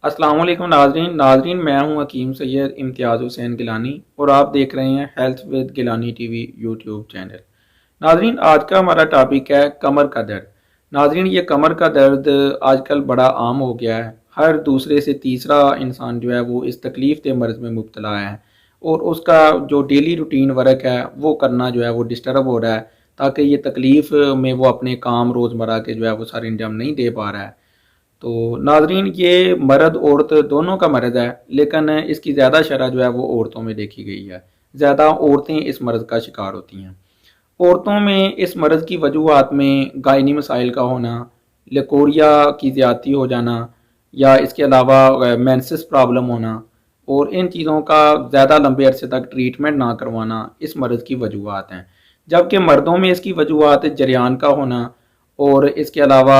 السلام علیکم ناظرین میں ہوں حکیم سید امتیاز حسین گیلانی اور آپ دیکھ رہے ہیں health with Gilani T V YouTube channel. ناظرین آج کا ہمارا ٹاپک ہے کمر کا درد۔ ناظرین یہ کمر کا درد آج کل بڑا عام ہو گیا ہے، ہر دوسرے سے تیسرا انسان جو ہے وہ اس تکلیف دہ مرض میں مبتلا ہے، اور اس کا جو ڈیلی روٹین ورک ہے وہ کرنا جو ہے وہ ڈسٹرب ہو رہا ہے، تاکہ یہ تکلیف میں وہ اپنے کام روزمرہ کے جو ہے وہ سارے انجام نہیں دے پا رہا ہے۔ تو ناظرین یہ مرد عورت دونوں کا مرض ہے، لیکن اس کی زیادہ شرح جو ہے وہ عورتوں میں دیکھی گئی ہے۔ زیادہ عورتیں اس مرض کا شکار ہوتی ہیں۔ عورتوں میں اس مرض کی وجوہات میں گائنی مسائل کا ہونا، لیکوریا کی زیادتی ہو جانا، یا اس کے علاوہ مینسس پرابلم ہونا، اور ان چیزوں کا زیادہ لمبے عرصے تک ٹریٹمنٹ نہ کروانا اس مرض کی وجوہات ہیں۔ جبکہ مردوں میں اس کی وجوہات جریان کا ہونا، اور اس کے علاوہ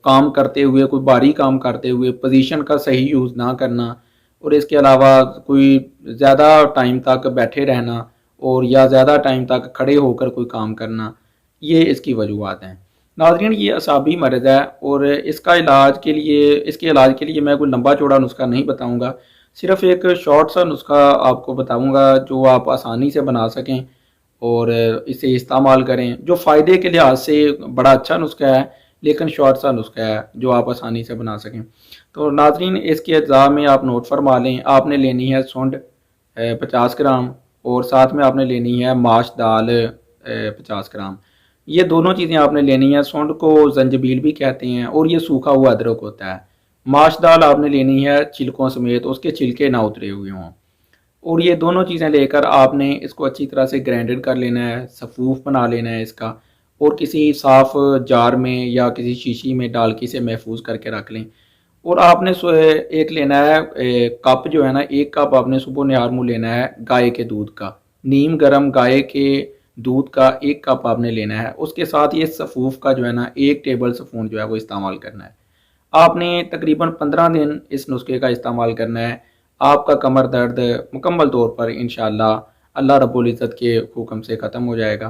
کام کرتے ہوئے کوئی بھاری کام کرتے ہوئے پوزیشن کا صحیح یوز نہ کرنا، اور اس کے علاوہ کوئی زیادہ ٹائم تک بیٹھے رہنا اور یا زیادہ ٹائم تک کھڑے ہو کر کوئی کام کرنا، یہ اس کی وجوہات ہیں۔ ناظرین یہ اعصابی مرض ہے، اور اس کے علاج کے لیے میں کوئی لمبا چوڑا نسخہ نہیں بتاؤں گا، صرف ایک شارٹ سا نسخہ آپ کو بتاؤں گا جو آپ آسانی سے بنا سکیں اور اسے استعمال کریں، جو فائدے کے لحاظ سے بڑا اچھا نسخہ ہے، لیکن شارٹ سا نسخہ ہے جو آپ آسانی سے بنا سکیں۔ تو ناظرین اس کے اجزاء میں آپ نوٹ فرما لیں۔ آپ نے لینی ہے سونڈ 50 گرام، اور ساتھ میں آپ نے لینی ہے ماش دال 50 گرام۔ یہ دونوں چیزیں آپ نے لینی ہیں۔ سونڈ کو زنجبیل بھی کہتے ہیں، اور یہ سوکھا ہوا ادرک ہوتا ہے۔ ماش دال آپ نے لینی ہے چھلکوں سمیت، اس کے چھلکے نہ اترے ہوئے ہوں، اور یہ دونوں چیزیں لے کر آپ نے اس کو اچھی طرح سے گرائنڈر کر لینا ہے، صفوف بنا لینا ہے اس کا، اور کسی صاف جار میں یا کسی شیشی میں ڈال کے اسے محفوظ کر کے رکھ لیں۔ اور آپ نے ایک لینا ہے کپ جو ہے نا، ایک کپ آپ نے صبح نہار منہ لینا ہے گائے کے دودھ کا، نیم گرم گائے کے دودھ کا ایک کپ آپ نے لینا ہے۔ اس کے ساتھ یہ صفوف کا جو ہے نا 1 ٹیبل سپون جو ہے وہ استعمال کرنا ہے۔ آپ نے تقریباً 15 دن اس نسخے کا استعمال کرنا ہے۔ آپ کا کمر درد مکمل طور پر انشاءاللہ اللہ رب العزت کے حکم سے ختم ہو جائے گا۔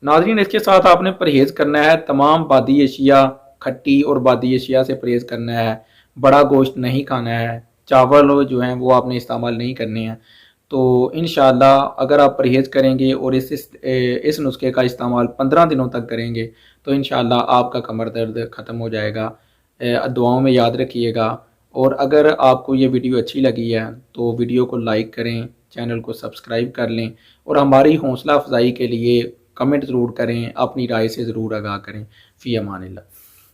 ناظرین اس کے ساتھ آپ نے پرہیز کرنا ہے، تمام بادی اشیاء، کھٹی اور بادی اشیاء سے پرہیز کرنا ہے، بڑا گوشت نہیں کھانا ہے، چاول جو ہیں وہ آپ نے استعمال نہیں کرنے ہیں۔ تو انشاءاللہ اگر آپ پرہیز کریں گے اور اس نسخے کا استعمال 15 دنوں تک کریں گے تو انشاءاللہ آپ کا کمر درد ختم ہو جائے گا۔ دعاؤں میں یاد رکھیے گا، اور اگر آپ کو یہ ویڈیو اچھی لگی ہے تو ویڈیو کو لائک کریں، چینل کو سبسکرائب کر لیں، اور ہماری حوصلہ افزائی کے لیے کمنٹ ضرور کریں، اپنی رائے سے ضرور آگاہ کریں۔ فی امان اللہ۔